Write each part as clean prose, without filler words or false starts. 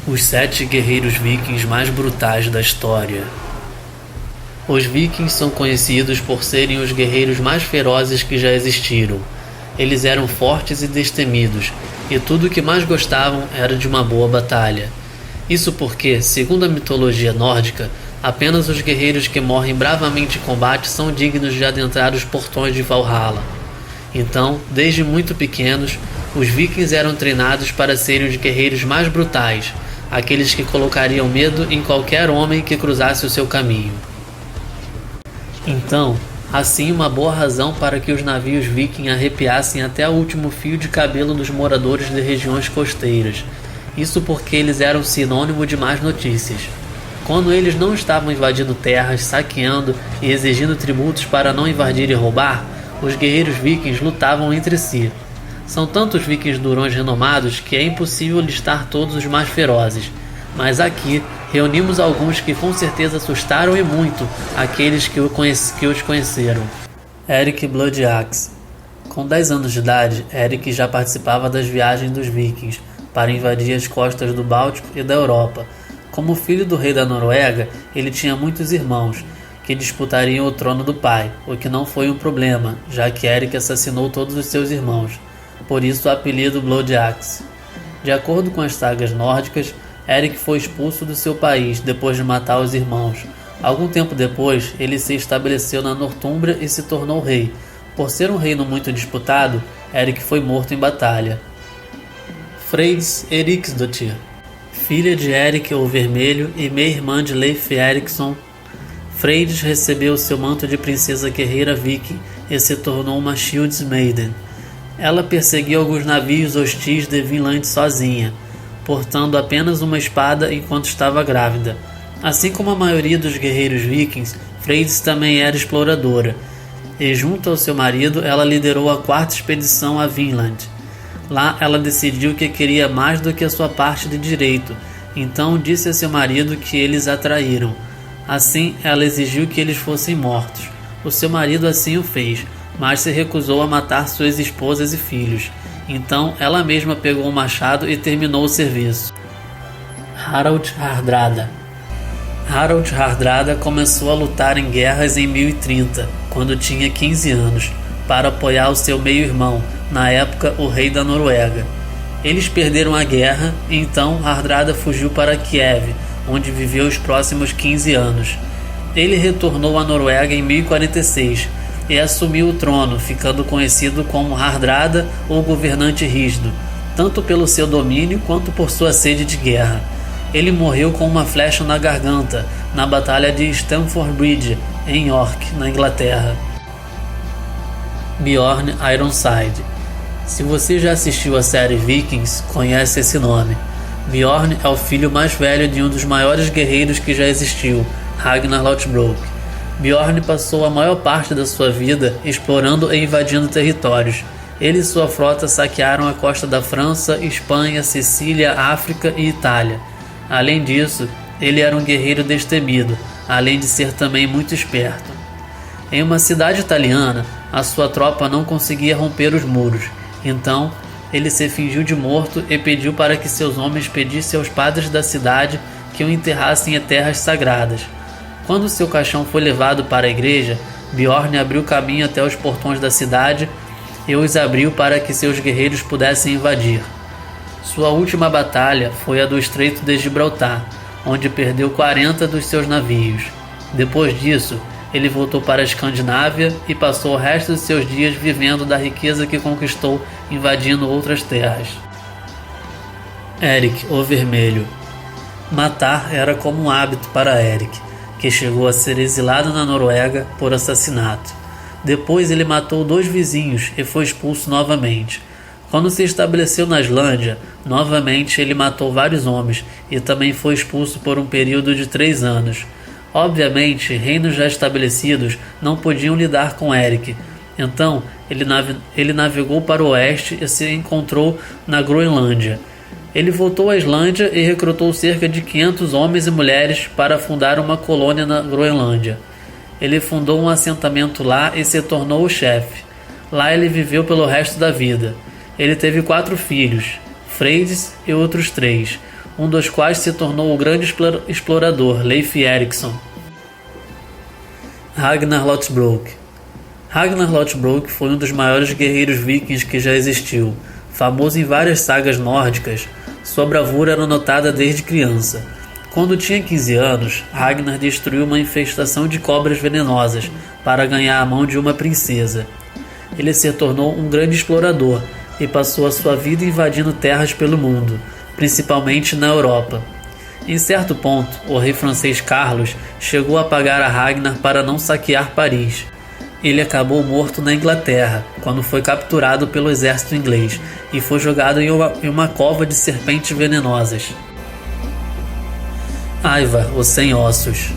Os 7 guerreiros vikings mais brutais da história. Os vikings são conhecidos por serem os guerreiros mais ferozes que já existiram. Eles eram fortes e destemidos, e tudo o que mais gostavam era de uma boa batalha. Isso porque, segundo a mitologia nórdica, apenas os guerreiros que morrem bravamente em combate são dignos de adentrar os portões de Valhalla. Então, desde muito pequenos, os vikings eram treinados para serem os guerreiros mais brutais, aqueles que colocariam medo em qualquer homem que cruzasse o seu caminho. Então, assim uma boa razão para que os navios viking arrepiassem até o último fio de cabelo dos moradores de regiões costeiras. Isso porque eles eram sinônimo de más notícias. Quando eles não estavam invadindo terras, saqueando e exigindo tributos para não invadir e roubar, os guerreiros vikings lutavam entre si. São tantos vikings durões renomados que é impossível listar todos os mais ferozes, mas aqui reunimos alguns que com certeza assustaram e muito aqueles que os conheceram. Eric Blood Axe. Com 10 anos de idade, Eric já participava das viagens dos vikings para invadir as costas do Báltico e da Europa. Como filho do rei da Noruega, ele tinha muitos irmãos, que disputariam o trono do pai, o que não foi um problema, já que Eric assassinou todos os seus irmãos. Por isso o apelido Blood Axe. De acordo com as sagas nórdicas, Eric foi expulso do seu país depois de matar os irmãos. Algum tempo depois, ele se estabeleceu na Nortúmbria e se tornou rei. Por ser um reino muito disputado, Eric foi morto em batalha. Freydis Eriksdottir. Filha de Eric o Vermelho e meia-irmã de Leif Erikson, Freydis recebeu seu manto de princesa guerreira viking e se tornou uma Shields Maiden. Ela perseguiu alguns navios hostis de Vinland sozinha, portando apenas uma espada enquanto estava grávida. Assim como a maioria dos guerreiros vikings, Freydis também era exploradora, e junto ao seu marido ela liderou a 4ª expedição a Vinland. Lá ela decidiu que queria mais do que a sua parte de direito, então disse a seu marido que eles a traíram. Assim, ela exigiu que eles fossem mortos. O seu marido assim o fez, mas se recusou a matar suas esposas e filhos. Então, ela mesma pegou um machado e terminou o serviço. Harald Hardrada. Harald Hardrada começou a lutar em guerras em 1030, quando tinha 15 anos, para apoiar o seu meio-irmão, na época o rei da Noruega. Eles perderam a guerra, e então Hardrada fugiu para Kiev, onde viveu os próximos 15 anos. Ele retornou à Noruega em 1046 e assumiu o trono, ficando conhecido como Hardrada ou Governante Rígido, tanto pelo seu domínio quanto por sua sede de guerra. Ele morreu com uma flecha na garganta, na Batalha de Stamford Bridge, em York, na Inglaterra. Bjorn Ironside. Se você já assistiu a série Vikings, conhece esse nome. Bjorn é o filho mais velho de um dos maiores guerreiros que já existiu, Ragnar Lothbrok. Bjorn passou a maior parte da sua vida explorando e invadindo territórios. Ele e sua frota saquearam a costa da França, Espanha, Sicília, África e Itália. Além disso, ele era um guerreiro destemido, além de ser também muito esperto. Em uma cidade italiana, a sua tropa não conseguia romper os muros. Então, ele se fingiu de morto e pediu para que seus homens pedissem aos padres da cidade que o enterrassem em terras sagradas. Quando seu caixão foi levado para a igreja, Bjorn abriu caminho até os portões da cidade e os abriu para que seus guerreiros pudessem invadir. Sua última batalha foi a do Estreito de Gibraltar, onde perdeu 40 dos seus navios. Depois disso, ele voltou para a Escandinávia e passou o resto de seus dias vivendo da riqueza que conquistou invadindo outras terras. Eric o Vermelho. Matar era como um hábito para Eric, que chegou a ser exilado na Noruega por assassinato. Depois ele matou 2 vizinhos e foi expulso novamente. Quando se estabeleceu na Islândia, novamente ele matou vários homens e também foi expulso por um período de 3 anos. Obviamente, reinos já estabelecidos não podiam lidar com Eric. Então, ele navegou para o oeste e se encontrou na Groenlândia. Ele voltou à Islândia e recrutou cerca de 500 homens e mulheres para fundar uma colônia na Groenlândia. Ele fundou um assentamento lá e se tornou o chefe. Lá ele viveu pelo resto da vida. Ele teve 4 filhos, Freydis e outros 3. um dos quais se tornou o grande explorador Leif Erikson. Ragnar Lothbrok. Ragnar Lothbrok foi um dos maiores guerreiros vikings que já existiu. Famoso em várias sagas nórdicas, sua bravura era notada desde criança. Quando tinha 15 anos, Ragnar destruiu uma infestação de cobras venenosas para ganhar a mão de uma princesa. Ele se tornou um grande explorador e passou a sua vida invadindo terras pelo mundo, principalmente na Europa. Em certo ponto, o rei francês Carlos chegou a pagar a Ragnar para não saquear Paris. Ele acabou morto na Inglaterra, quando foi capturado pelo exército inglês e foi jogado em uma cova de serpentes venenosas. Ivar, o Sem Ossos.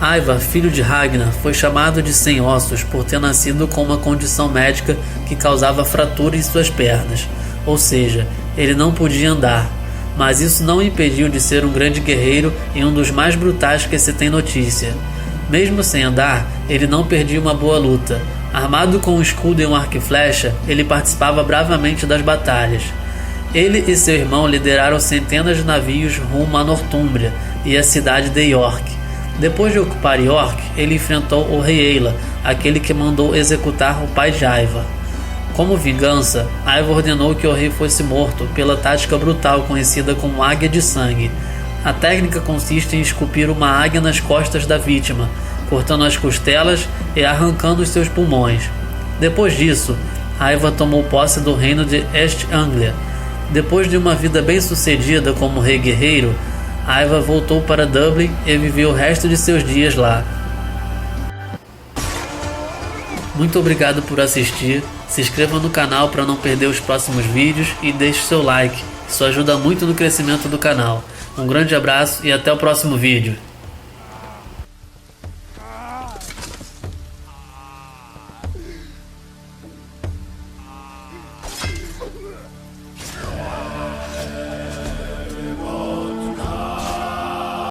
Ivar, filho de Ragnar, foi chamado de Sem Ossos por ter nascido com uma condição médica que causava fratura em suas pernas, ou seja, ele não podia andar, mas isso não o impediu de ser um grande guerreiro e um dos mais brutais que se tem notícia. Mesmo sem andar, ele não perdia uma boa luta. Armado com um escudo e um arco e flecha, ele participava bravamente das batalhas. Ele e seu irmão lideraram centenas de navios rumo a Nortúmbria e a cidade de York. Depois de ocupar York, ele enfrentou o rei Eila, aquele que mandou executar o pai de Ivar. Como vingança, Ivar ordenou que o rei fosse morto pela tática brutal conhecida como Águia de Sangue. A técnica consiste em esculpir uma águia nas costas da vítima, cortando as costelas e arrancando os seus pulmões. Depois disso, Ivar tomou posse do reino de East Anglia. Depois de uma vida bem sucedida como rei guerreiro, Ivar voltou para Dublin e viveu o resto de seus dias lá. Muito obrigado por assistir, se inscreva no canal para não perder os próximos vídeos e deixe seu like, isso ajuda muito no crescimento do canal. Um grande abraço e até o próximo vídeo.